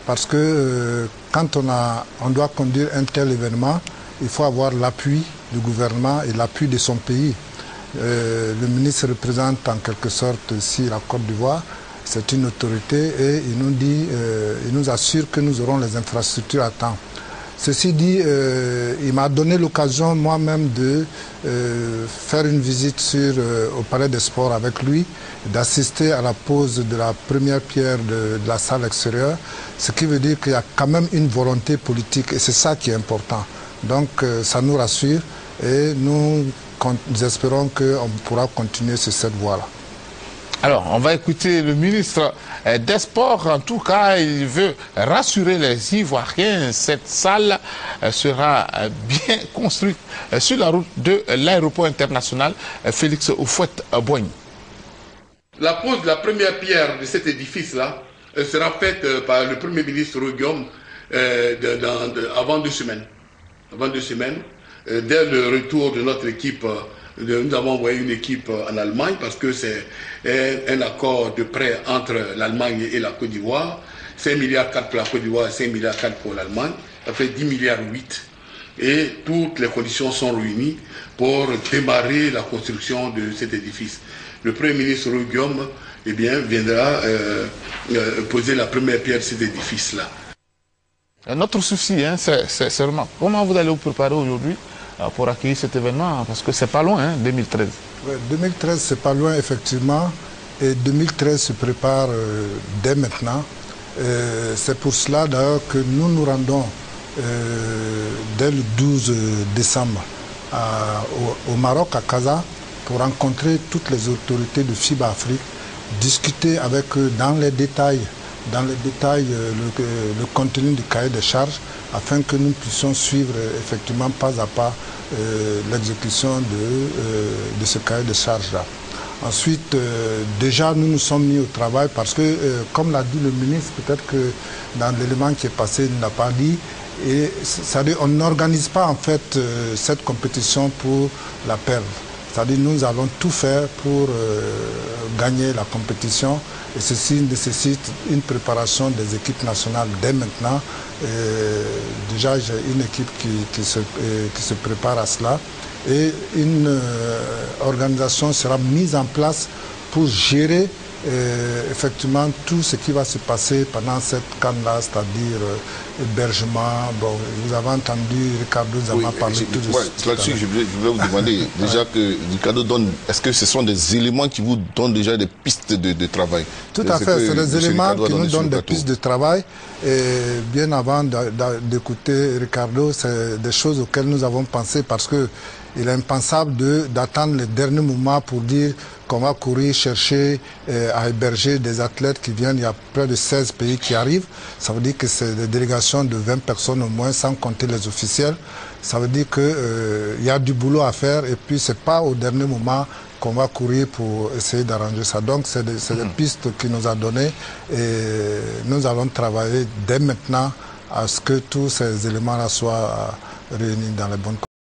parce que quand on doit conduire un tel événement, il faut avoir l'appui du gouvernement et l'appui de son pays. Le ministre représente en quelque sorte ici la Côte d'Ivoire, c'est une autorité et il nous assure que nous aurons les infrastructures à temps. Ceci dit, il m'a donné l'occasion moi-même de faire une visite au Palais des Sports avec lui, d'assister à la pose de la première pierre de la salle extérieure, ce qui veut dire qu'il y a quand même une volonté politique et c'est ça qui est important. Donc ça nous rassure et nous espérons qu'on pourra continuer sur cette voie-là. Alors, on va écouter le ministre des Sports. En tout cas, il veut rassurer les Ivoiriens. Cette salle sera bien construite sur la route de l'aéroport international Félix Houphouët-Boigny. La pose de la première pierre de cet édifice-là sera faite par le Premier ministre Guillaume avant 2 semaines. Avant 2 semaines, dès le retour de notre équipe. Nous avons envoyé une équipe en Allemagne parce que c'est un accord de prêt entre l'Allemagne et la Côte d'Ivoire. 5,4 milliards pour la Côte d'Ivoire et 5,4 milliards pour l'Allemagne. Ça fait 10,8 milliards. Et toutes les conditions sont réunies pour démarrer la construction de cet édifice. Le Premier ministre Guillaume viendra poser la première pierre de cet édifice-là. Notre souci, c'est vraiment comment vous allez vous préparer aujourd'hui pour accueillir cet événement, parce que c'est pas loin, 2013. Ouais, 2013, c'est pas loin, effectivement, et 2013 se prépare dès maintenant. C'est pour cela, d'ailleurs, que nous nous rendons dès le 12 décembre au Maroc, à Casa, pour rencontrer toutes les autorités de FIBA Afrique, discuter avec eux dans les détails le contenu du cahier de charges afin que nous puissions suivre effectivement pas à pas l'exécution de ce cahier de charges-là. Ensuite, déjà nous nous sommes mis au travail parce que, comme l'a dit le ministre, peut-être que dans l'élément qui est passé, il n'a pas dit, c'est-à-dire on n'organise pas en fait cette compétition pour la perdre. C'est-à-dire nous allons tout faire pour gagner la compétition et ceci nécessite une préparation des équipes nationales dès maintenant. Déjà j'ai une équipe qui se prépare à cela et une organisation sera mise en place pour gérer effectivement tout ce qui va se passer pendant cette CAN-là, c'est-à-dire hébergement. Bon, vous avez entendu Ricardo Zama parler tout de suite. Là-dessus, je voulais vous demander déjà que Ricardo donne, est-ce que ce sont des éléments qui vous donnent déjà des pistes de travail? Tout à fait, c'est des éléments qui nous donnent des pistes de travail. Et bien avant d'écouter Ricardo, c'est des choses auxquelles nous avons pensé parce que il est impensable d'attendre le dernier moment pour dire qu'on va courir chercher à héberger des athlètes qui viennent. Il y a près de 16 pays qui arrivent. Ça veut dire que c'est des délégations de 20 personnes au moins, sans compter les officiels. Ça veut dire qu'il y a du boulot à faire et puis c'est pas au dernier moment qu'on va courir pour essayer d'arranger ça. Donc c'est des pistes qu'il nous a données et nous allons travailler dès maintenant à ce que tous ces éléments-là soient réunis dans les bonnes conditions.